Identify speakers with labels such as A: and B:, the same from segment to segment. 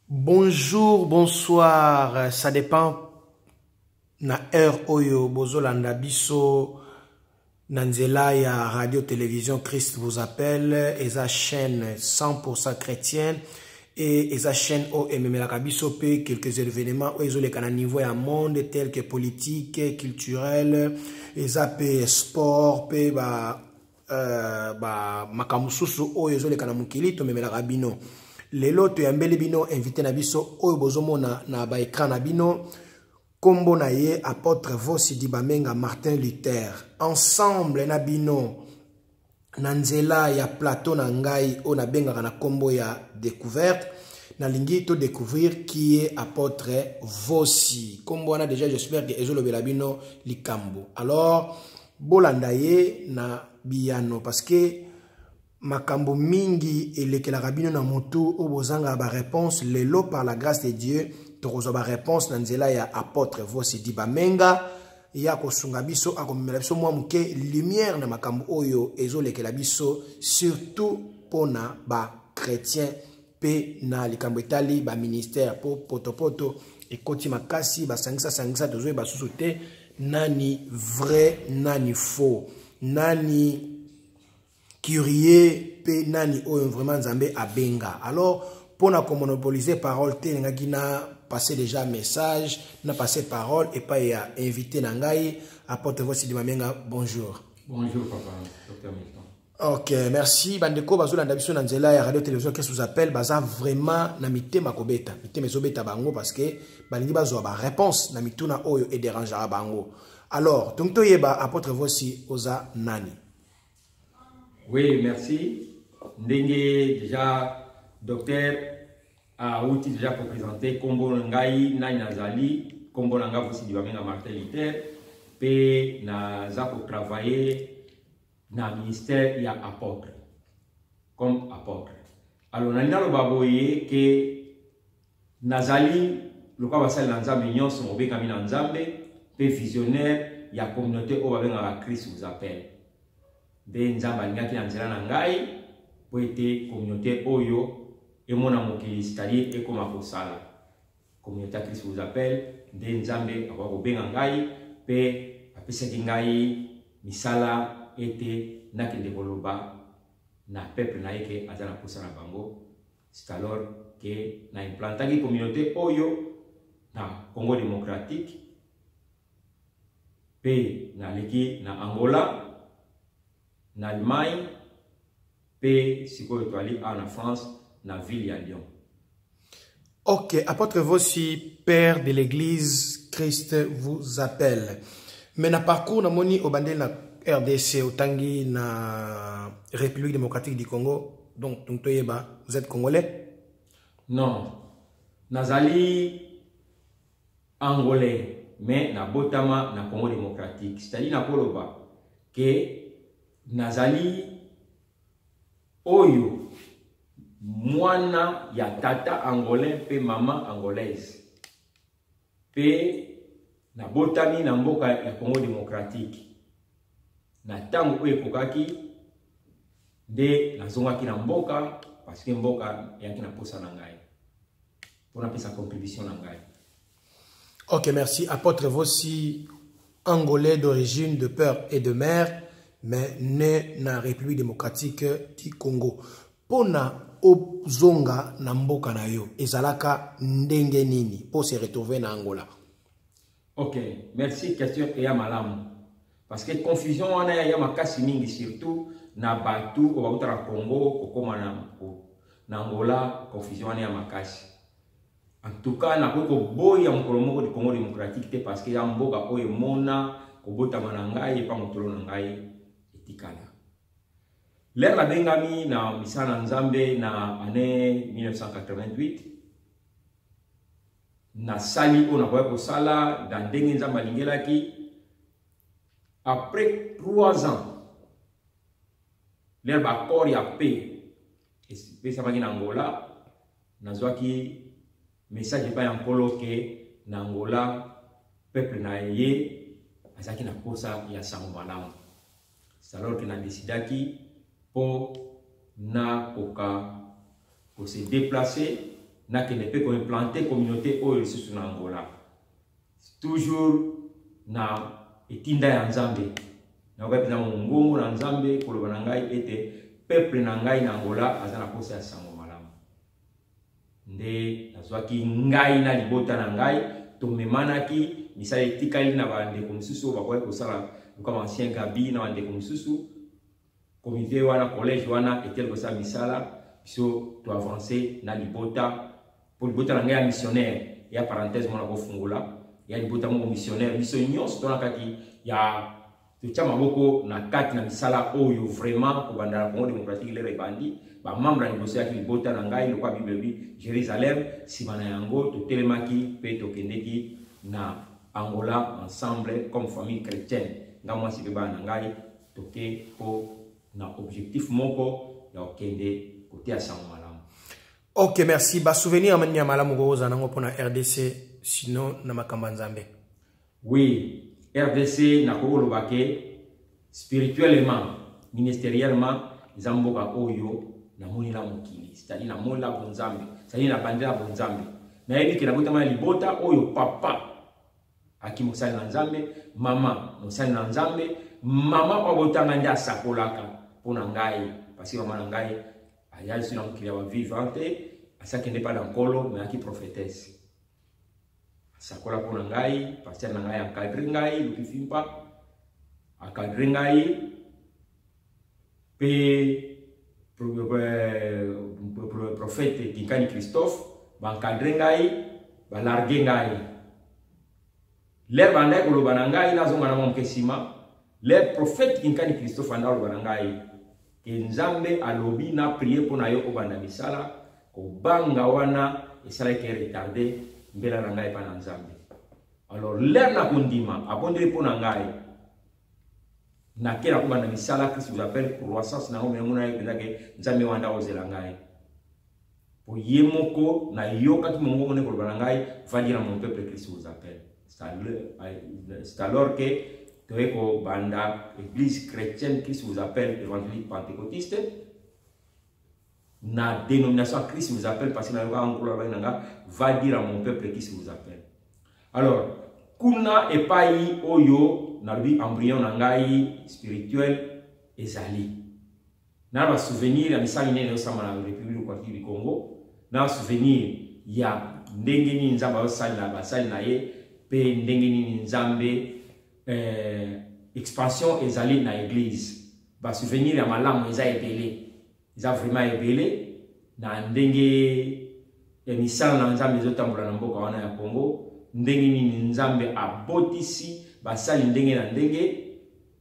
A: Bonjour, bonsoir, ça dépend na heure oyo bozolanda biso nanzela ya radio télévision Christ vous appelle et sa chaîne 100% chrétienne et sa chaîne o ememelaka biso pe quelques événements oyo ezoleka niveau ya monde tel que politique, culturel, eza pe sport pe makamususu oyo ezoleka na mokili to memelaka bino. Lelo toyambeli bino invité na biso oyo bozomona na ba écran na bino kombo na ye apôtre Vosidi Bamenga Martin Luther ensemble na bino na nzela ya plateau na ngai o na bengaka na kombo ya découverte na lingi to découvrir qui est apôtre Vosi kombo wana déjà j'espère que ezolobela bino likambo alors bolanda ye na biyano parce que makambo mingi elekelaka bino na motu o bozanga ba réponse lelo par la grâce de Dieu tokozo ba réponse na nzela ya apôtre Vosidi Bamenga ya kosunga biso akomela biso mwa muke lumière na makambo oyo ezolekela biso surtout pona ba chrétien pe na likambo etali ba ministère po potopoto ekoti makasi basangisa tozoye basusu te nani vrai nani faux nani curieux pe nani oyo vraiment Nzambe abenga. Alors pour na monopoliser parole te ngaki na passer déjà message na passer parole et pas ya invité na ngai apôtre Vosidi Bamenga. Bonjour.
B: Bonjour papa Dr Milton.
A: OK, merci bandeko bazolanda biso na nzela ya radio télévision Qu'est-ce vous appelle baza vraiment na mitema kobeta mitema ezobeta bango parce que balingi bazwa ba réponse na mituna oyo et dérangera bango. Alors donc toyeba apôtre Vosi oza nani?
B: Oui, merci. Ndenge déjà docteur a outil déjà pour présenter Kombo Ngai Nani Nazali, Kombo Nanga Vosidi Bamenga Martin Luther, pe na za pour travailler na ministère ya apôtre comme apôtre. Alors nani lo baboye que Nazali le quoi basal Nzambe nyonso mobeka mina Nzambe pe visionnaire ya communauté o babenga Christ vous appelle. De Nzambe alingaki na nzela na ngai po ete communauté oyo emona mokili c'est-à-dire ekoma kosala communauté Christ vous appelle de Nzambe akwa kobenga ngai pe apesaki ngai misala ete nakende koloba na peuple na yeke aza na posa na bango. C'est alors que na implantaki communauté oyo na Congo démocratique pe na leki na Angola en Allemagne, et si vous êtes en France, dans la ville de Lyon.
A: Ok, apôtre Vosi, père de l'église, Christ vous appelle. Mais na parcours na moni obandé na RDC, otangi na République démocratique du Congo, donc vous êtes congolais?
B: Non, nazali angolais, mais na botama na Congo démocratique. C'est-à-dire na koloba que nazali oyo mwana ya tata angolais pe mama angolaise pe na botami na mboka ya Congo démocratique na tango oyo ekokaki nde nazongaki na mboka parce que mboka yaki na posa na ngai pona pesa contribution na ngai.
A: Ok, merci. Apôtre Vosi, angolais d'origine, de père et de mère, mais né na République démocratique du Congo. Pona ozonga na mboka na yo ezalaka ndenge nini pour se retrouver na Angola?
B: Ok, merci. Question ya malamu parce que confusion wana ya makasi mingi surtout na batu ko bauta na Congo kokoma na Angola confusion wana ya makasi. En tout cas na ko boya mkolomoko du Congo démocratique te parce que ya mboka oyo mona ko botama na ngai pa motolo na ngai etikala. L'air la bengami na misana Nzambe na année 1988 na sali on a voyé pour sala dans ndenge Nzambe alingelaki. Après 3 ans l'air ba corps ya paix et ça maki na Angola nazwaki message pa ya nkolo ke na Angola peuple na ye azaki na posa ya sango malamu. C'est alors que na décidaki pour na koka pour se déplacer na kende pe ko implanter communauté oyo sous na Angola toujours na etinda ya Nzambe na ko pena ngongo na Nzambe ko loba ngai ete peuple na ngai na Angola azana kosa sango malamu nde nazwaki ngai na libota na ngai to memanaki misala etikali na bande komisusu bakoye kosala comme ancien Gabi na bande komisusu comité wana collège wana etel ko sa misala biso to avancer na libota pour libota na ngai missionnaire ya parenthèse mona ko fungula ya libota mo missionnaire biso nyonso to nakaki ya tuchama moko na kati na misala oyo vraiment ko banda Congo démocratique lere bandi ba membre ni boso ya libota na ngai lo kwa Bible bi Jérusalem simana yango to telemaki pe to kendeki na Angola ensemble comme famille chrétienne ngamwa sibe bana ngai toke po na objectif moko ya okende côté ya sango malamu.
A: Ok, merci. Ba souvenir amani ya malamu go zanango pona RDC sinon na makamba Nzambe.
B: Oui, RDC na ko lobake spirituellement, ministériellement, Zamboka oyo na moni la mokili, c'est-à-dire na moni la bonzambe, c'est-à-dire na bandela bonzambe. Na yebi ke na botama libota oyo papa aki mosali na Nzambe, mama mosali na Nzambe, mama kwa botanga ndia sakolaka pona ngai parce que mama na ngai aya sur na mokili wa vivante asaki ne pas d'encolo mais aki prophétesse sakola pona ngai pasteur na ngai encadre ngai lukifimpa encadre ngai pe prophète Kinkani Christophe ba encadre ngai ba larguer ngai l'air bandai ko lobana ngai na zonga na mokesima le prophète Kinkani Christophe anda lobana ngai ke Nzambe alobi na prier pona yo obanda misala ko banga wana esala ke retarder mbela na ngai pa na Nzambe. Alors l'air na kondima abondeli pona ngai na kera ko banda misala Christ vous appelle croissance na ngome ngona yebela ke Nzambe wanda ozela ngai po yemoko na yoka ki mongo ngone ko lobana ngai va dire à mon peuple Christ vous appelle. C'est alors que Toeko banda église chrétienne Christ vous appelle évangélique pentecôtiste na dénomination Christ vous appelle parce que va dire à mon peuple Christ vous appelle. Alors kuna epai oyo na lui embryon na ngai spirituel ezali na ba souvenir ya misali nene osama na République du Congo na souvenir ya ndenge ni Nzambe osali na basali na ye pe ndenge ni Nzambe expansion ezali na église ba souvenir ya malamu eza ebele eza vraiment ebele na ndenge ya misala na Nzambe ezotambola na mboka wana ya Congo ndenge nini Nzambe abotisi basali ndenge na ndenge.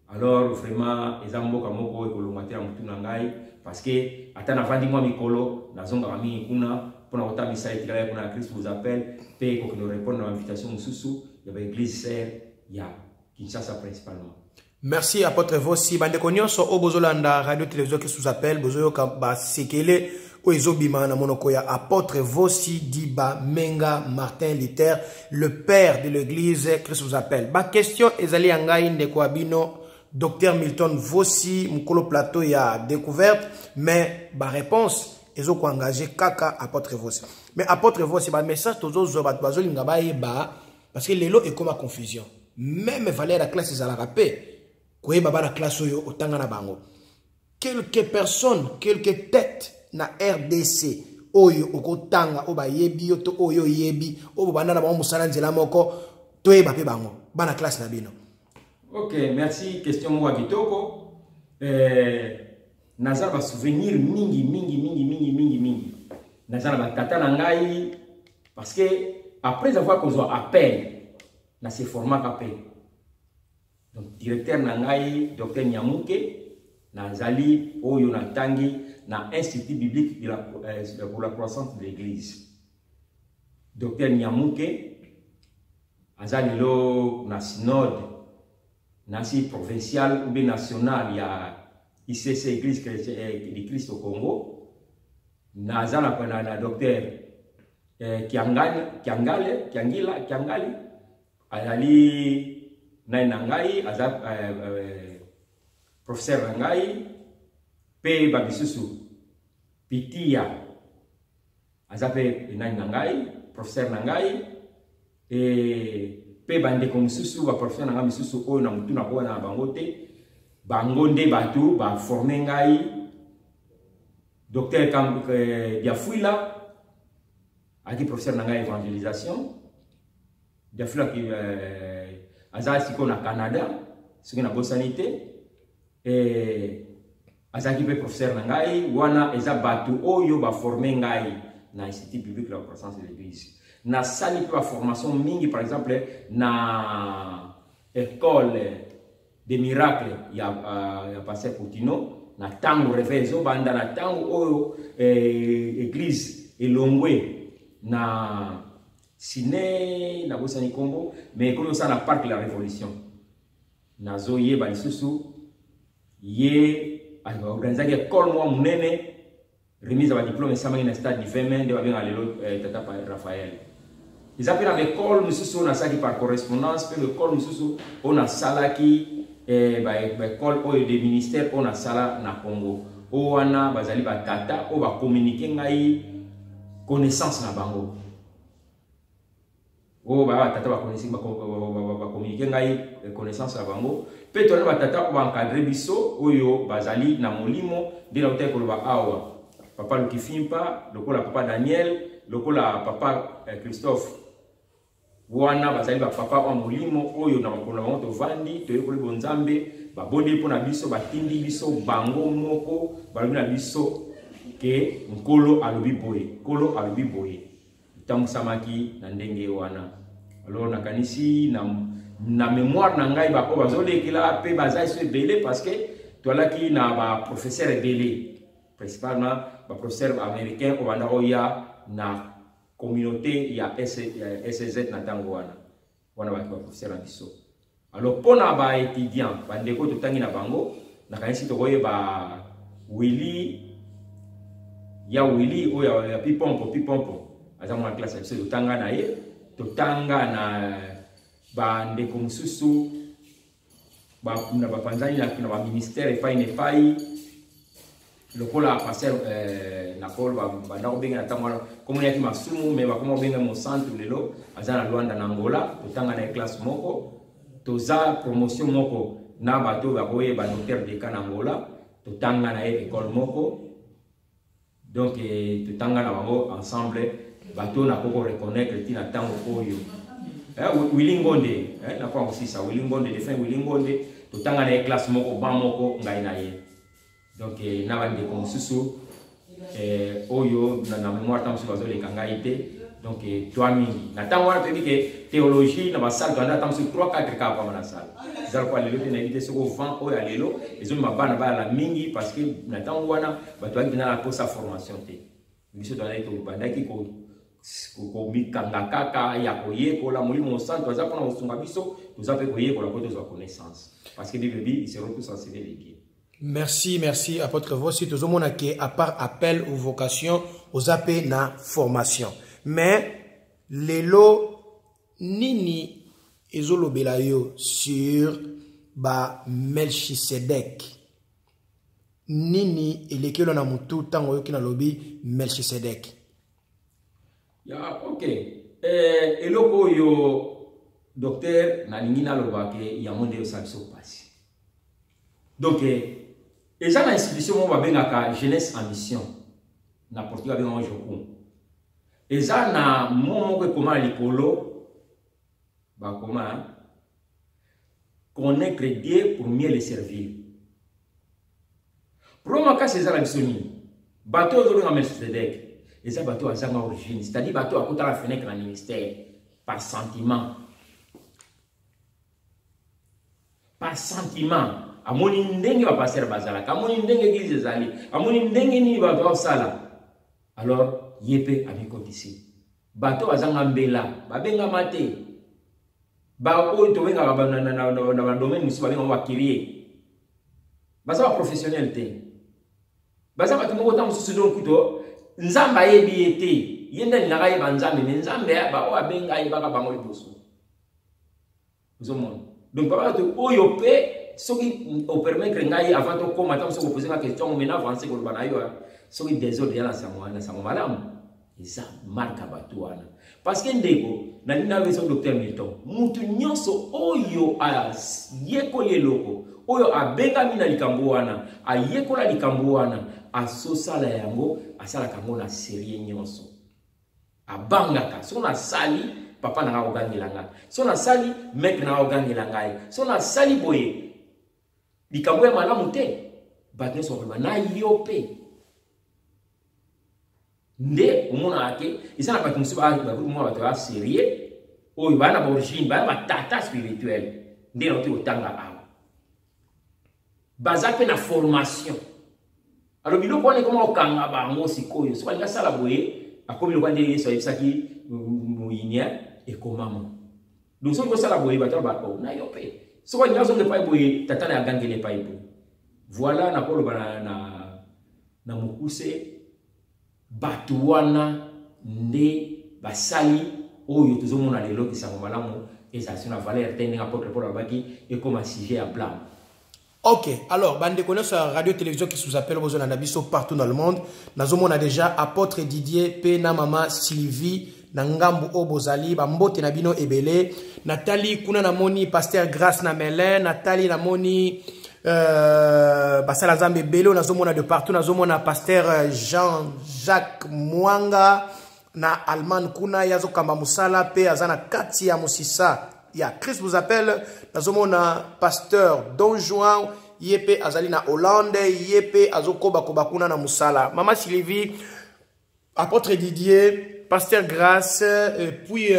B: Alors vraiment eza mboka moko ekolonga te ya mutu na ngai parce que ata na vandi mwa mikolo nazonga mingi kuna pona kotamisa etikala kuna Christ vous appelle pe ko kino répondre na invitation mususu ya ba église sœur ya Kinshasa principalement.
A: Merci apôtre Vossi bandeko nyonso obozolanda radio télévision Christ vous appelle bozoyoka ba sekele oezobima na monoko ya apôtre Vossi Diba Menga Martin Luther le père de l'église Christ vous appelle. Ba question ezali ngai ndeko abino Dr Milton Vossi mukolo plateau ya découverte mais ba réponse ezo ko engager kaka apôtre Vossi. Mais apôtre Vossi ba message tozo zo ba bazolinga ba yeba parce que lelo e comme confusion. Même valeur la classe à la rapé, quoi baba la classe oyo otanga na bango. Quelques personnes, quelques têtes na RDC oyo okotanga oba yebi to oyo yebi obo bana na ba musala nzela moko to yeba pe bango bana classe na bino.
B: OK, merci question mo kitoko. Naza ba souvenir mingi. Naza ba tata na ngai parce que après avoir qu'on soit appel na ce format KP. Donc directeur nangai Dr Nyamuke nazali oyo natangi na institut biblique pour la croissance de l'église. Dr Nyamuke azali lo na synode nasi provincial ou bien national ya ICC église de Christ au Congo. Nazala pana na docteur Kiangali azali nainangai azap professeur nangai pe babisusu pitia azape nani nangai professeur nangai pe bande comme susu ba professeur nangai susu o na mutu na ko na bango te bango nde batu ba former ngai docteur kam Diafuila aki professeur nangai évangélisation Diafuila ki aza siko na Canada siko na bosanité azaki pe professeur nangai wana eza batu oyo ba former ngai na institut biblique de la croissance de l'église na sali pe formation mingi par exemple na école des miracles ya pasteur Coutinho na tango revezo banda na tango oyo église elongwe na Sine na bosani kombo mais comme ça na parc la révolution na zoye ba lisusu ye organiser école moi munene remise à diplôme samaki na stade du 20 mai de babenga lelo tata Raphaël ils appellent avec école mususu na saki par correspondance pe école mususu on a salaki ba école o de ministère on a sala na Congo o wana bazali ba tata o ba communiquer ngai connaissance na bango o ba tata ba communiquer ngai connaissance na bango pe to na tata ba encadrer biso oyo bazali na molimo de la hôtel ko ba awa papa Lukifimpa lokola papa Daniel lokola papa Christophe wana bazali ba papa wa molimo oyo na bakona bango to vandi to yekoli bonzambe ba bodi pona biso batindi biso bango moko balobi na biso ke nkolo alobi boye tamusamaki na ndenge wana alors nakanisi na mémoire na ngai bako bazolekela pe bazali so ebele parce que toalaki na ba professeur ebele principalement ba professeur américain ko banda oya na communauté ya SZ na tango wana ba professeur na biso alors pona ba étudiant bandeko totangi na bango nakanisi to koye ba Willy oya ya pipompo azamu na classe biso totanga na ye totanga na bandeko mususu ba na bapanzani na ba ministère epai lokola passer na kol ba ndako benga na tamwa comme yaki masumu mais ba komo benga mo centre lelo azana Luanda na Angola totanga na classe moko toza promotion moko na bato ba koye ba notaire de kana Angola totanga na école moko donc totanga na bango ensemble bato na koko reconnaître tina tango oyo Willy Ngonde na kwa aussi ça Willy Ngonde de fin Willy Ngonde totanga na classe moko ba moko ngai na ye donc na bande comme susu oyo na mémoire tam sur bazo le kangaite donc toi mingi na tango wana te que théologie na basal dans tam sur 3-4 cas comme na salle ça quoi le na idée sur vent oyo alelo ezo mabana ba la mingi parce que na tango wana batoaki na la sa formation te biso dans les to bandaki ko mikanga kaka ya koyekola molimo santo aza pona osunga biso toza pe koyekola po tozwa connaissance parce que bibi ils seront tous enseignés les guides.
A: Merci apôtre Vossi tozomona ke à part appel ou vocation aux appels na formation mais lelo nini ezolobela yo sur ba Melchisedek nini elekelo na mutu tango yo kina lobi Melchisedek.
B: Ya ok eloko yo docteur na ningina lobake ya monde yo sabiso pasi donc eza na institution mo babengaka jeunesse en mission na portugais benga joku eza na moko ekoma likolo bakoma connaître Dieu pour mieux le servir proma ka eza la bisoni bato zo benga Melchisedek eza bato azanga origine c'est-à-dire bato akota la fenêtre na ministère par sentiment amoni ndenge ba passer bazala amoni ndenge église ezali amoni ndenge ni ba sala alors yepe amikotisi bato bazanga mbela babenga mate ba o to benga na domaine musu babenga wa kirie baza professionnel te baza bato moko tamu susu don kuto nzamba yebi ete yenda ninaka ye banzambe mais nzambe ba o abenga ye baka bango liboso uzomona donc baba to oyo pe soki au permettre ngai avant to koma tam so poser la question mais na avancer ko bana yo soki désordre ya na samo malamu eza marka batuana parce que ndeko na nina beso docteur Milton mutu nyonso oyo a yekoli eloko oyo abenga mina likambo wana ayekola likambo wana asosala yango asala kango na serie nyonso abangaka so na sali papa na ogangela ngai so na sali maître na ogangela ngai so na sali boye likambo ya malamu te batne so ba na yope nde umona ake isana ba kimsi ba mo ba to serie oyo bana ba origine ba tata spirituel nde no ti otanga awa bazape na formation alors biloko wana comment okanga bango sikoyo so balinga sala boye akomi lokwa nde Yesu ayebisaki moyinia ekomama donc so sala boye bato ba na yo pe so balinga zonge pa boye tata na agangele pa ibo voilà na koloba na mukuse bato wana nde basali oyo tozomona lelo kisango malamu ezasi na valeur tende apôtre Paul abaki et comme un sujet à blâme.
A: Ok, alors, bande connaît sur la radio-télévision qui vous appelle aux Nabiso partout dans le monde. Nous avons déjà apôtre Didier, Pena Mama Sylvie, Nangambu Obozali, Bambote Nabino Ebele, Nathalie Kuna Namoni, Pasteur Grace Namele, Nathalie Namoni, Basala Zambe Belo, nous avons de partout, nous avons Pasteur Jean-Jacques Mwanga, na Alman Kuna, Yazo Kamba Musala, Pe Azana Katia Musisa. Ya Christ vous appelle, nazomona pasteur Don Juan, yepe azali na Hollande, yepe azokoba kobakuna na musala. Maman Sylvie, apôtre Didier, pasteur Grace, puis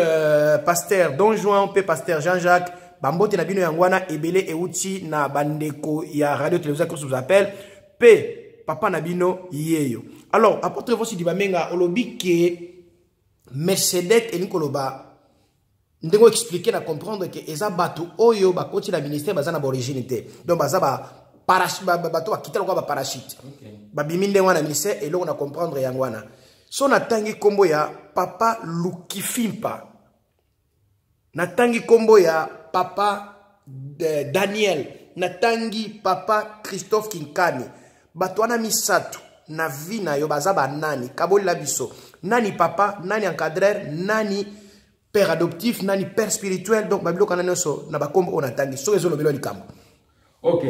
A: pasteur Don Juan, puis pasteur Jean-Jacques, bambote na bino yangwana ebele euti na bandeko ya radio télévision Christ vous appelle, pe papa na bino yeyo. Alors, apôtre Vosi Dibamenga olobi ke Mercedes elikoloba ndeko expliquer na comprendre que eza bato oyo ba koti la ministère bazana ba origine te donc baza ba parachute bato ba kitala kwa ba parachute ba biminde wana ministère et là on a comprendre yangwana so na tangi kombo ya papa Lukifimpa na tangi kombo ya papa Daniel na tangi papa Christophe Kinkani bato wana misatu na vie na yo baza ba nani kaboli la biso nani papa nani encadreur nani père adoptif, nani père spirituel, donc babilo kanane so na bakombo on attend so ezolo belo likambo.
B: OK,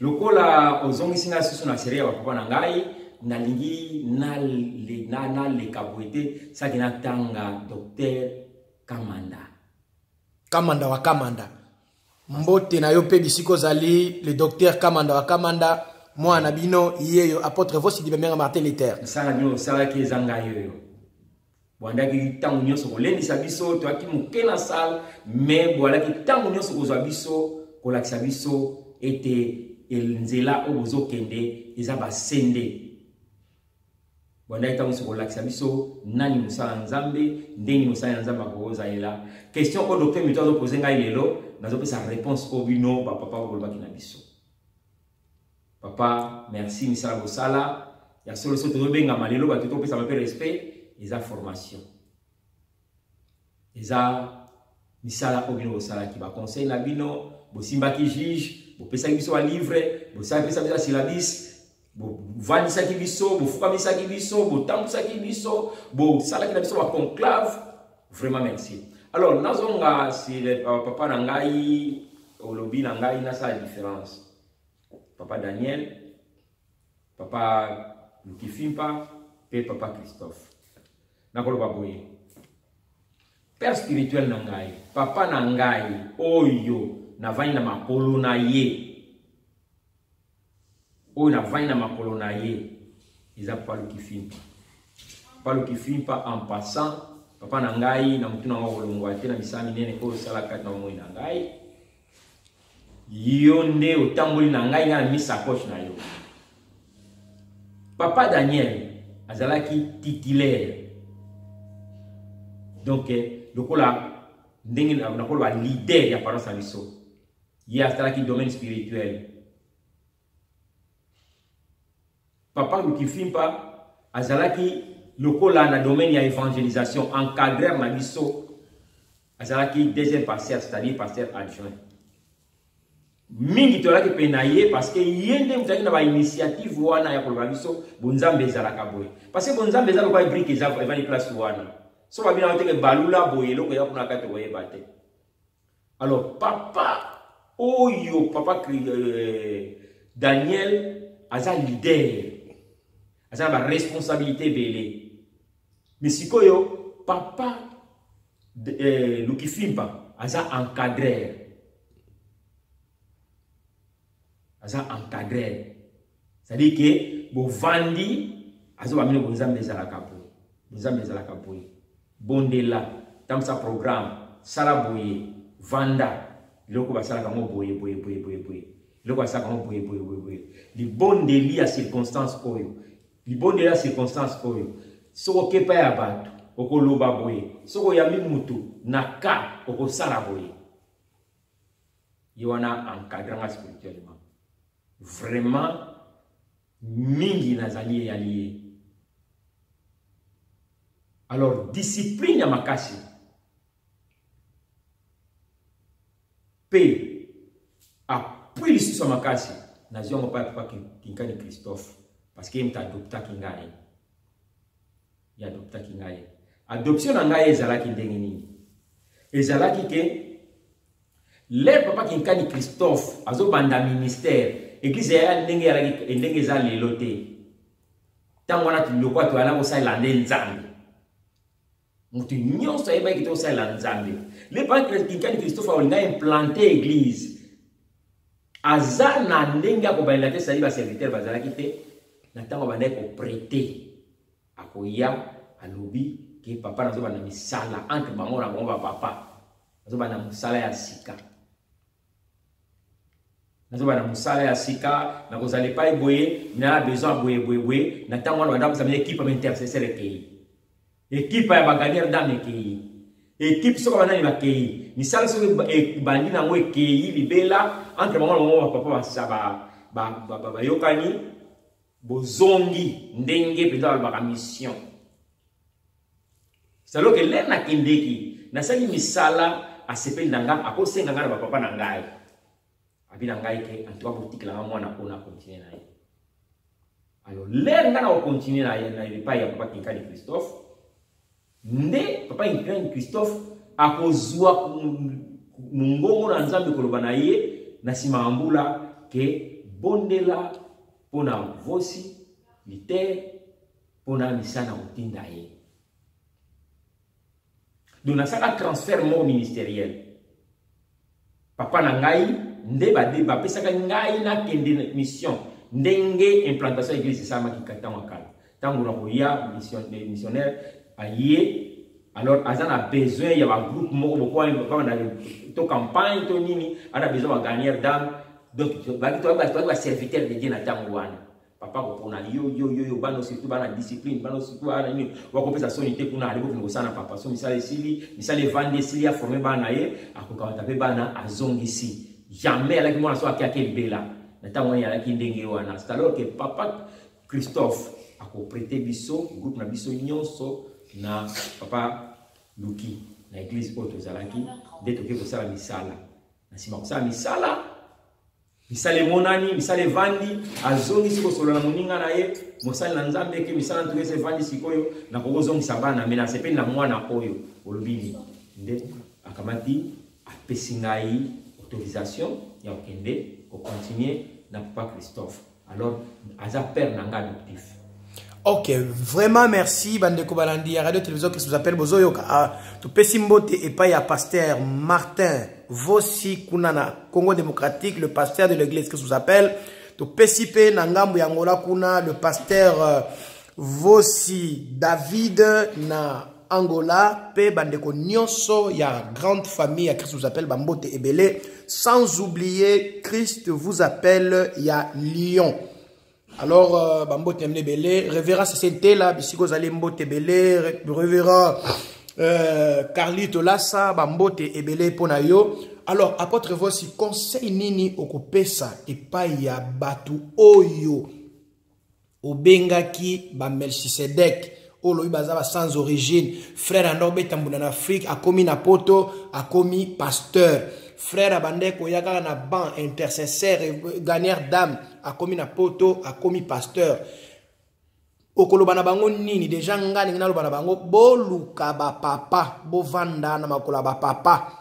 B: lokola ozongi singa susu na serie ya papa na ngai na lingi na le kabwete ça qui na tanga docteur Kamanda.
A: Kamanda wa Kamanda. Mbote na yo pe bisiko zali le docteur Kamanda wa Kamanda moi na bino yeyo apôtre Vosi Dibamenga Martin Luther.
B: Ça nyo ça ki zanga yoyo. Bwandaki tangu nyonso kolendisa biso to aki mukena sal mais bwandaki tangu nyonso kozwa biso kolakisa biso ete nzela obozo kende eza basende bwandaki tangu nyonso kolakisa biso nani musala nzambe ndeni musala nzambe akoza ela question o docteur Milton azo poser ngai lelo nazo pesa réponse au bino ba papa kolobaki na biso papa merci misala bosala ya solo soto benga malelo ba toto pesa mape respect eza formation eza misala obino osala ki ba conseil na bino bo simba ki juge bo pesa ki biso wa livre bo sa pesa biso syllabus bo vanisa ki biso bo fuka misa ki biso bo tambusa ki biso bo sala ki na biso wa conclave vraiment merci. Alors nazonga si le papa na ngai olobi na ngai na sa différence papa Daniel papa Lukifimpa pe papa Christophe nakolo baboye père spirituel na ngai papa na ngai oyo na vani na makolo na ye oyo na vani na makolo na ye eza papa Lukifimpa en passant papa na ngai na mutu na ngolongwa te na misami nene ko sala kat na moi na ngai yo nde otamboli na ngai na misa coach na yo papa Daniel azalaki titulaire. Donc, lokola ndenge na koloba leader ya parents abiso. Il y a ça qui domaine spirituel. Papa Lukifimpa azalaki lokola na domaine ya évangélisation encadreur na biso azalaki deuxième pasteur c'est-à-dire pasteur adjoint. mingi tolaki pe na ye parce que yende mutaki na ba initiative wana ya koloba biso bonzambe ezalaka boye parce que bonzambe ezalaka kwa brique ezalaka evani place wana so ba bina oteke balula boye loko ya kuna kate boye bate. Alors papa papa Daniel aza leader aza ba responsabilité belé mais sikoyo papa Lukifimpa aza encadreur c'est-à-dire que bo vandi azo bamine bonzambe ezalaka boye bondela tamsa programme sala boye vanda loko basalaka mo boye loko basalaka mo boye li bondeli ya circonstance oyo soko kepa ya bato okoloba boye soko yami mutu naka okosala boye yona encadrant spirituellement vraiment mingi nazali allié. Alors discipline ya makasi pe après lisusu ya makasi naziongo papa Kinkani Christophe parce que mta adopta kingaye ya adopta kingaye adoption na ngai ezalaki ndenge nini ezalaki ke le papa Kinkani Christophe azo banda ministère église ya ndenge za lelo te tango na tuloko to ala ko sala nzambe mutu nyonso ayeba ki to sala nzambe le papa Kinkani Christophe a implanté église azana ndenge ko baila te sali ba serviteur bazalaki te na tango bande ko prêter akoya alobi ke papa nazo bana misala entre bango na bango papa nazo bana musala ya sika na kozale pa boye na besoin boye na tango wana banda ba équipe intercesseur équipe ya baganière d'âme équipe soko bana ni bakei misala soko bandi na ngo ekei libela entre bango papa basaba ba yokani bozongi ndenge peza ba mission salo ke lena kindeki na sali misala asepeli nanga akosenga ngana ba papa na ngai abina ngai ke antoa boutique la mwana kona continuer na ye. Alors lenga na continuer na ye na pas ya papa Kinkani Christophe nde papa Kinkani Christophe akozwa mungongo na nzambe koloba na ye na simambula ke bondela pona vosi lite pona misana utinda ye. Donc na saka transfert mo ministériel papa na ngai nde ba pesaka ngai na kende mission ndenge implantation église sama kikata wakala tango na koya missionnaire aye. Alors azana besoin ya ba groupe moko bokwa papa na to campagne to nini ana besoin ba gagner d'âme donc ba serviteur de Dieu na tango wana papa ko pona yo bano surtout bana discipline bano surtout ana ni wakopesa sonité kuna alebo ko sana papa so misale vande sili ya former bana ye akokawata pe bana azongisi jamais avec moi so akake bela na tango ya la kindenge wana c'est alors que papa Christophe ako prêter biso groupe na biso nyonso na papa Luki na église auto zalaki de toke ko sala misala na sima ko sala misale monani misale vandi azongi siko solo na muninga na ye mosali na nzambe ke misala ntuke se vandi sikoyo na kozongi sabana mena sepe na mwana oyo olobini nde akamati apesingai autorisation ya okende ko continuer na papa Christophe. Alors aza père nanga adoptif.
A: Ok, vraiment merci Bandeko Balandi, radio télévision qui vous appelle Bozoyo to pesimbote et pas ya pasteur Martin Vossi Kunana Congo démocratique, le pasteur de l'église qui vous appelle to pesipe nangambu yangola kuna le pasteur Vossi David na Angola pe bandeko nyonso ya grande famille à Christ vous appelle Bambote Ebele, sans oublier Christ vous appelle ya Lyon. Alors Bambote Ebele, révérend CCT là bisiko zali Mbote Ebele, révérend Carlito Lassa Bambote Ebele pona yo. Alors apôtre Vossi conseil nini okopesa epai ya batu oyo obengaki ba Melchisedek Olobi bazaba sans origine. Frère Andorbe Tambouna en Afrique, a commis na poto, a commis pasteur. Frère Abandeko Yaka na ban, intercesseur, gagneur d'âme, a commis na poto, a commis pasteur. Okolo bana bango nini deja ngani ngina lo bana bango bo luka ba papa bo vanda na makola ba papa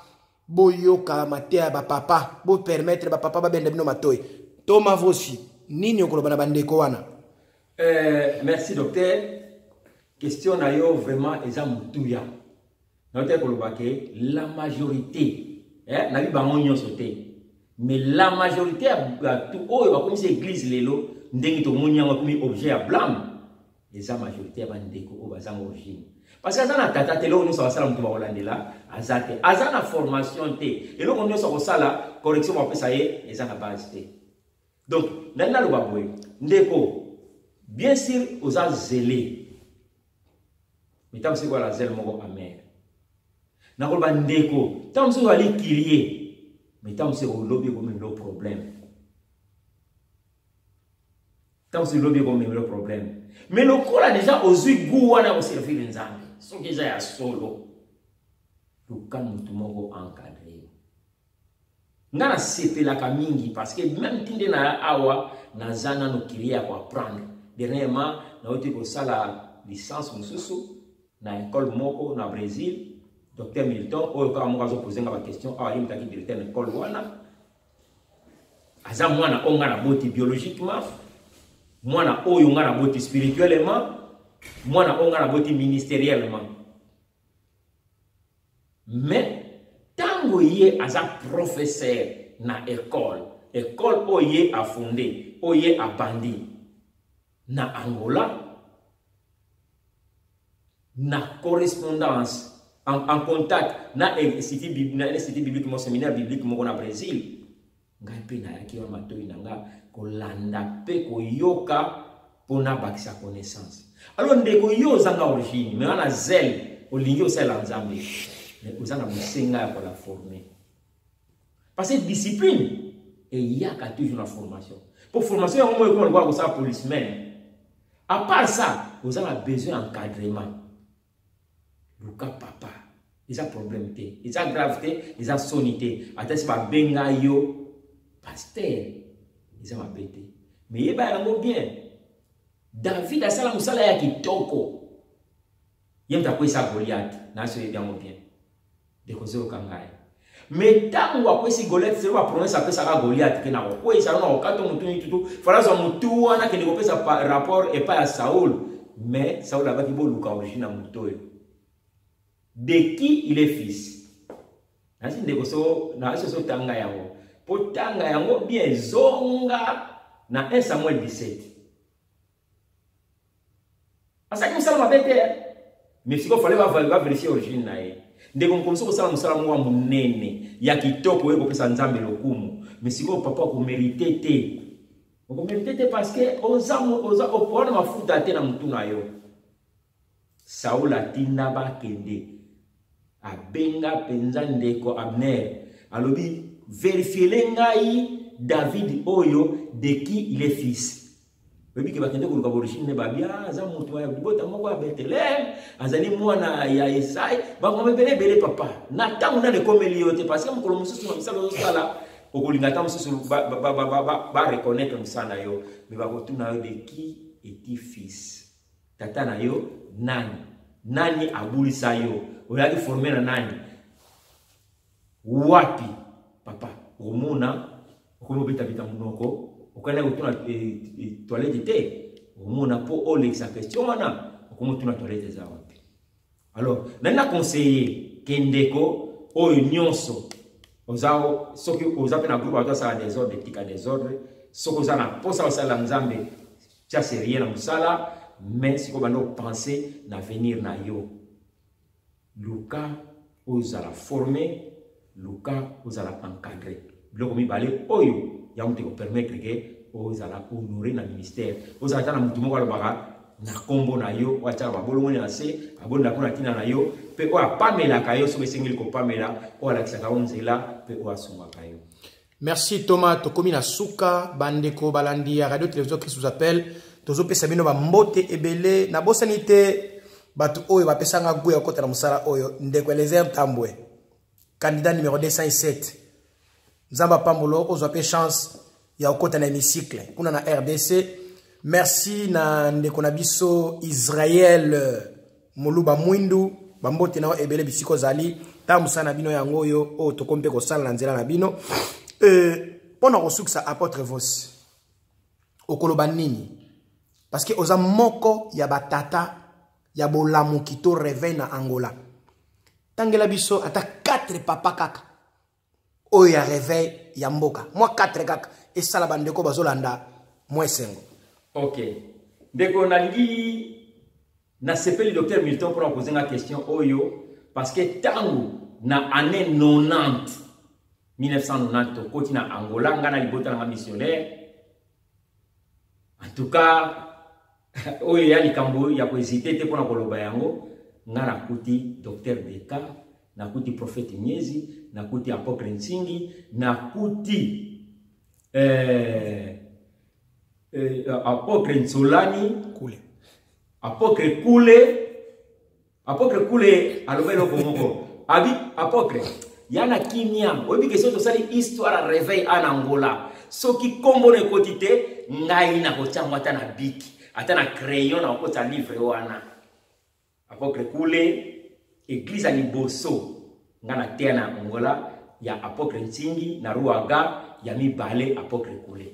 A: bo yoka matea ba papa bo permettre ba papa ba bende bino matoi Thomas Vosi nini okolo bana bandeko wana.
B: Merci docteur. Question na yo vraiment eza mutuya. Note ko lobake la majorité na bi bango nyonso te. Mais la majorité a tout oyo ba comme église lelo ndengi to munyanga comme objet à blâme. Les majorité à bandeko au bazang origine. Parce que dans tata telo nous ça sala mutu ba holandela azate azana formation te. Et là on nous ça sala correction ba pesa ye ezana base te. Donc nana lo baboy ndeko bien sûr aux zélé. Mais tant c'est quoi la zèle moko amer. Na ko ba ndeko tant c'est ali kirier. Mais tant c'est au lobby comme le problème. Tant c'est lobby comme le problème. Mais le corps a déjà osé gouana au servir les amis. Sont déjà à solo. Le calme tout le monde encadré. Ngana sepe la kamingi parce que même tinde na awa na zana no kiria pour apprendre. Dernièrement, na ote ko sala licence mususu na école moko na Brésil. Docteur Milton o ka mo kazo poser nga question awa yim taki directeur na école wana. Aza mwana onga na boti biologiquement. Mwana oyo nga na boti spirituellement, mwana onga na boti ministériellement. Mais tango yé aza professeur na école oye a fondé, oye a bandi na Angola, na correspondance en contact na institut biblique mon séminaire biblique mon na Brésil. Ngai pe na yaki wa matoi nanga kolanda pe koyoka pona bakisa connaissance. Alors ndeko yo zanga origine mais on a zèle olingi osala nzambe mais ozanga musenga pour la former. Parce que discipline et il y a toujours la formation. Pour formation on peut voir ça policeman. À part ça, vous avez besoin d'encadrement. Luka papa, ils ont problème té, ils ont gravité, ils ont sonité. Attends c'est pas benga yo pasteur, ils ont abêté. Mais il va bien. David a sala musala ya kitoko. Yem ta kwa sa Goliath, na so bien bien. De kozo kangai. Mais tant wa kwa si Goliath c'est wa promesse apesa ka Goliath ke na kwa sa na okato mutu ni tutu. Fala zo mutu wana ke ni kopesa rapport et pas à Saoul. Mais Saoul a ki bo luka origine mutoyo. De qui il est fils? Nasi ndeko so na so tanga yango. Potanga yango bien zonga na 1 Samuel 17. Asa ki musala mabete. Mais si ko fallait va vérifier origine na ye. Ndeko mkomso ko sala musala mwa munene ya kitoko we ko pesa nzambe lokumu. Mais si ko papa ko mériter te. Ko mériter te parce que oza opona mafuta te na mutu na yo. Saul atinda ba kende. Abenga penza ndeko Abner. Alobi vérifiez ngai David oyo de qui il est fils. Webi ke bakende ko origine ba bia za mutu ya bota moko ya Bethlehem azali mwana ya Isai ba ngome bele papa na tangu na le komeliote parce que mukolo mususu na misalo sala okolinga tamu mususu ba reconnaître musana yo mais ba kotuna yo de qui est fils tata na yo nani abulisa yo oyaki former na nani wapi papa omona okomobeta bita munoko okana utuna toilette te omona po olexa question wana okomotuna toilette za wapi. Alors nana conseiller kendeko oyo nyonso ozao soki ozape na groupe atosa des ordres tika des ordres soko za na posa osala nzambe ça c'est rien na musala mais siko bando penser na venir na yo Luka ozala former Luka ozala encadrer biloko mibale oyo ya mutu ko permettre que ozala honorer na ministère ozala na mutu moko alobaka na kombo na yo wacha babolongo na se abonda kuna tina na yo pe o apamela kayo so besengeli ko pamela o alakisa ka onzela pe o asunga kayo.
A: Merci Thomas tokomi na suka bandeko balandi ya radio télévision qui vous appelle tozo pesa bino ba mbote ebele na bosanité batu oyo bapesanga guya kota na musala oyo ndeko Eliezer Tambwe candidat numéro 207 Nzamba Pambolo ozwa pe chance ya okota na hémicycle kuna na RDC. Merci na ndeko na biso Israël Moluba Mwindu bambote na ebele bisiko zali tamusa na bino yango oyo o tokompe ko sala na nzela na bino pona kosukisa apôtre Vos okoloba nini parce que oza moko ya batata ya bolamu kito réveil na Angola tangela biso ata 4 papa kaka oyo ya réveil ya mboka moi 4 kaka esala bandeko bazolanda moi sengo.
B: Ok ndeko nalingi na sepeli docteur Milton pour poser une question oyo parce que tangu na année 90 1990 koti na Angola ngana libota na missionnaire en tout cas oyo ya likambo ya ko hésiter te pona koloba yango ngana kuti docteur Deka na kuti prophète Miezi na kuti apôtre Nsingi na kuti apôtre Nsolani
A: Kule
B: apôtre Kule alobelo komoko abi apôtre yana kimia obi question to sali histoire à réveil en Angola soki kombo ne kotite ngai na kochangwa ta na biki ata na crayon na kota livre wana apôtre Kule église ali boso ngana te na Angola ya apôtre Nsingi na Ruaga ya mibale apôtre Kule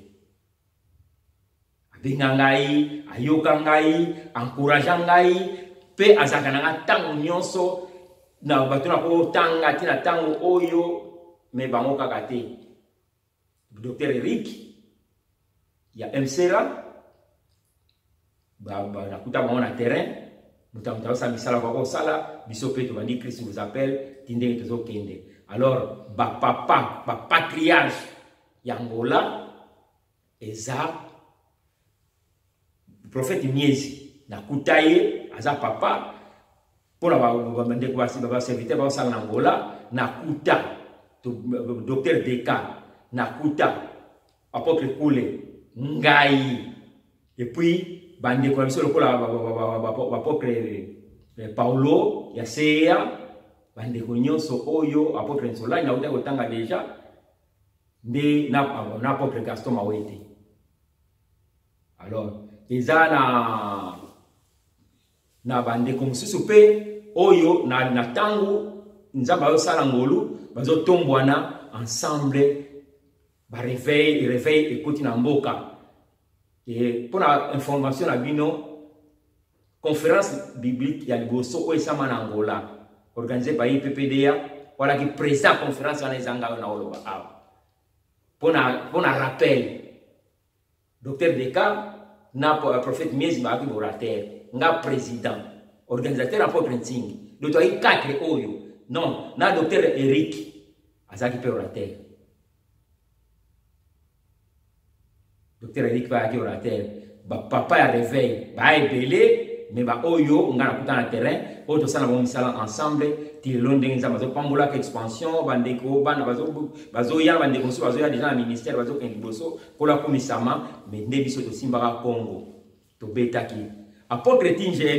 B: abenga ngai ayoka ngai encourage ngai pe azaka na tango nyonso na batuna ko tanga tina tango oyo me bango kaka te docteur Eric ya MCRA ba nakuta bango na terrain mutamta sa misala kwa sala biso pe to bandi Christ vous appelle tinde tozo kende alors ba papa ba patriarche ya Angola eza prophète Miezi na kutaye aza papa pour ba ndeko ba serviteur ba sala na Angola na kuta docteur Deka na kuta apôtre Kule ngai et puis bande ko biso lokola apôtre Paulo ya Seya bande ko nyonso oyo apôtre Nsolani na utako tanga déjà de na apôtre Gaston Mawete. Alors eza na bande ko mususu pe oyo na tango nzamba yo sala ngolu bazo tombwana ensemble ba réveil ekoti na mboka. Et pour la information à bino conférence biblique ya liboso o esama na Angola organisée par IPPDA wala ki président conférence na ezanga na oloba pour na rappel docteur Deka na prophète Miezi ba ki orateur nga président organisateur apôtre Nsingi do to ay 4 oyo non na docteur Eric azaki pe orateur. Docteur Eric va qui orateur ba papa ya réveil ba ebele mais ba oyo ngana kuta na terrain oto sana bon misala ensemble ti londeng za bazo pambola ka expansion bandeko bana bazo ya bandeko so bazo ya déjà na ministère bazo kendi boso kola komisama mais nde biso to simba ka Congo to betaki apôtre Tinger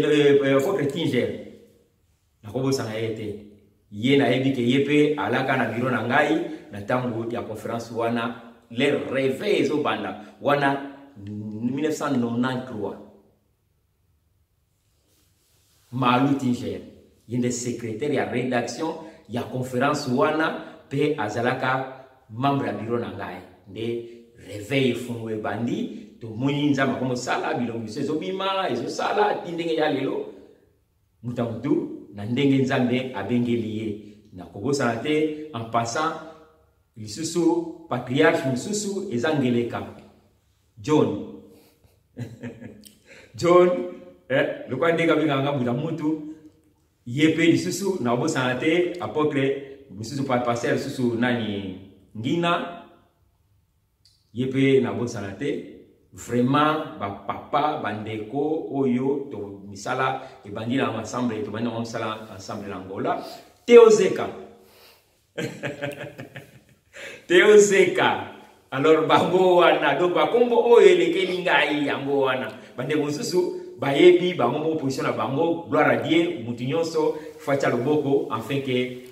B: na ko bosa na yete ye na yebi ke yepe alaka na biro na ngai na tango ya conférence wana les réveils au banda wana 1993 Malou Tinger yende secrétaire ya rédaction ya conférence wana pe azalaka membre ya bureau na ngai nde réveil fungwe bandi to moni nzama komo sala bilongo sezo bima ezo sala tindenge ya lelo mutamdu na ndenge nzambe abengeli ye na kobosa te en passant lisusu patriarche mususu ezangeleka John John le kwa ndeka binga ngabuda mutu yepe lisusu na bosa te apôtre mususu pasteur susu nani ngina yepe na bosa te vraiment ba papa bandeko oyo to misala e bandila ensemble to bana ensemble l'Angola Teozeka Teozeka alors bango wana donc ba kombo oyo elekeli ngai yango wana bandeko susu bayebi bango position na bango gloire à Dieu mutu nyonso facha loboko afin que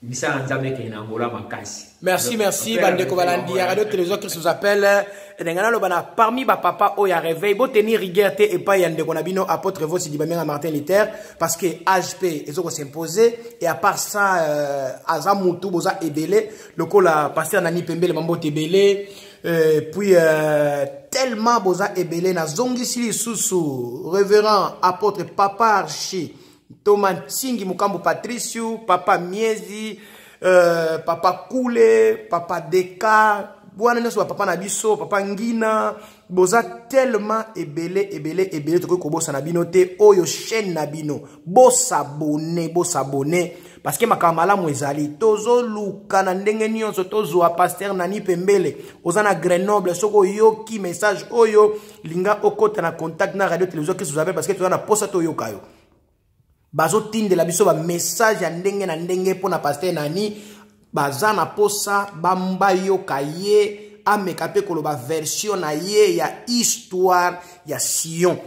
B: misala nzambe ke na Angola makasi.
A: Merci, merci. Bandeko Balandi, radio télévision qui nous appelle. Parmi ma papa, oh, y a réveil. Bon, tenir rigueur, et pas yande qu'on a bino apôtre Vos Sidi Bamenga Martin Luther. Parce que HP, ils ont s'imposé. Et à part ça, Azamutu, Boza Ebele. Le coup, la pasteur Nani Pembele, Mambo Tebele. Puis, tellement Boza Ebele, na Zongi Sili Susu, révérend apôtre Papa Archi, Thomas Tsingi Mukambo Patricio, Papa Miezi, Papa Koule, Papa Deka, Papa Nabiso, Papa Ngina, Boza tellement ebele, toko kobosa nabino te, oyo chaîne nabino, bo s'abonner, parce que makamala mwezali, tozo luka na ndenge nyonso, tozo a pasteur Nani Pembele, ozana Grenoble, soko yoki message oyo, linga okota na contact na radio télévision qui vous appelle parce que tu as na posa to yokayo. Bazo tinde la biso ba message ya ndenge na ndenge pona pasteur Nani, baza na posa bamba yokaye, amekape koloba version na ye ya histoire ya Sion.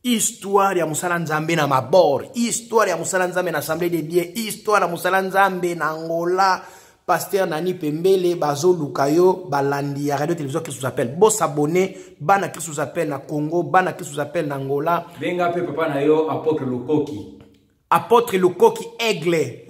A: Histoire ya Musala Nzambe na Mabor, histoire ya Musala Nzambe na Assemblée de Dieu, histoire ya Musala Nzambe na Angola, pasteur Nani Pembele, bazo lukayo, balandi ya radio télévision qui vous appelle. Bo s'abonner, bana qui vous appelle na Congo, bana qui vous appelle na Angola.
B: Benga pe papa na yo, apôtre Lukoki.
A: Apôtre Lukoki, aigle.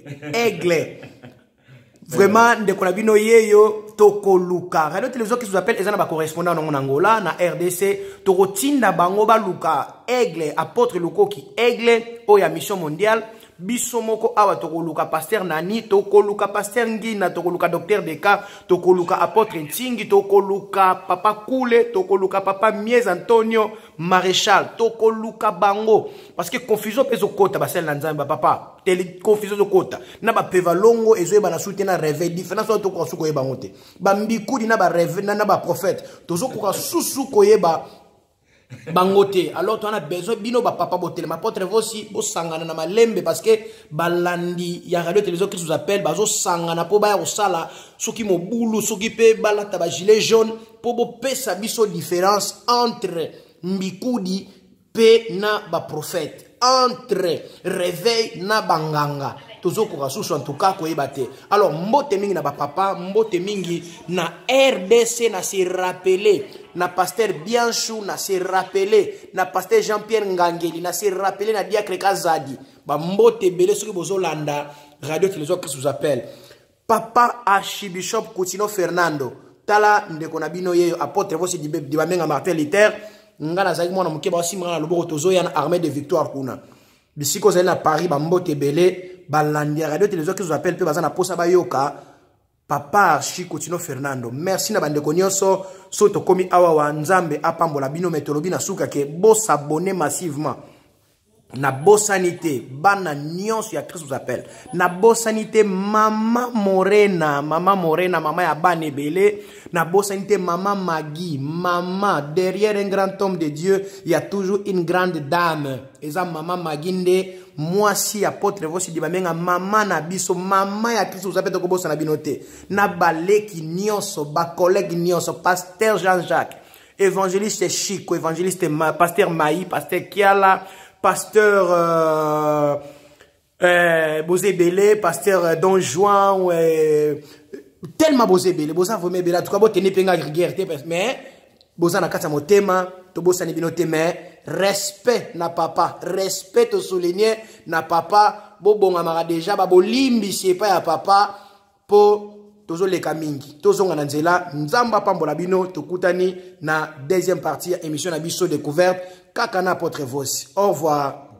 A: Vraiment, de konabino yeyo, toko luka. Radio télévision qui vous appelle, ezana ba correspondant en Angola, na RDC, toko tinda bango ba luka, aigle, apôtre Lukoki, aigle, oya mission mondiale, bisomoko awa toko luka pasteur Nani, toko luka pasteur Ngina, toko luka docteur Deka, toko luka apôtre Ntingi, toko luka papa Koule, toko luka papa Mies Antonio, maréchal, toko luka bango. Parce que confusion peso kota basel nanzamba papa. Tele confusion zo kota. Na ba peva longo ezo ba na soute na réveil différence to ko suko yeba ngote. Ba mbikudi na ba réveil na ba prophète. Tozo ko susu ko yeba bangote. Alors tu as besoin bino ba papa botel ma potre vosi bo sangana na malembe parce que balandi ya radio télévision qui vous appelle bazo sangana po ba ya osala soki mobulu soki pe balata ba gilet jaune po bo pesa biso différence entre mbikudi pe na ba prophète, entre réveil na banganga. Tozo ko kasusu en tout cas ko yebate. Alors mbote mingi na ba papa, mbote mingi na RDC na se rappeler, na pasteur Bianchou na se rappeler, na pasteur Jean-Pierre Ngangeli na se rappeler na diacre Kazadi. Ba mbote belé soki bozo landa radio télévision qui vous appelle. Papa Archibishop Coutinho Fernando, tala ndeko na bino yeyo apôtre Vos Sidi Bamenga Martin Luther. Ngana zaki mwana mukeba osimanga na loboko tozo ya na armée de victoire kuna. Bisiko zali na Paris ba mbote belé balandi radio télévision qui vous appelle pe bazana posa bayoka papa Archi Coutinho Fernando. Merci na bandeko nyonso so to komi awa wa Nzambe apambola bino metolobi na suka ke bo s'abonner massivement. Na bosanité bana nyonso ya Christ vous appelle. Na bosanité mama Morena, mama ya bane belé. Na bosanité mama Magui, mama derrière un grand homme de Dieu, il y a toujours une grande dame. Eza mama Maginde, moi si apôtre Vos Sidi Bamenga mama na biso, mama ya Christ vous appelle ko bosa na binote. Na baleki nyonso, ba collègue nyonso, pasteur Jean-Jacques, évangéliste Chico, évangéliste pasteur Maï, pasteur Kiala, pasteur Bosé Belé, pasteur Don Juan, tellement Bosé Belé, Bosa Vomé Belé, en tout cas, vous tenez penga guerre, mais Bosa na kata motema, to Bosa ni binote, mais respect na papa, respect to souligner na papa, bo bonga mara déjà, bo limbi si pas ya papa, po tozo leka mingi, tozo nga nanzela, nzamba pambola bino, tokutani na deuxième partie émission na biso découverte. Kakana apôtre Vos. Au revoir.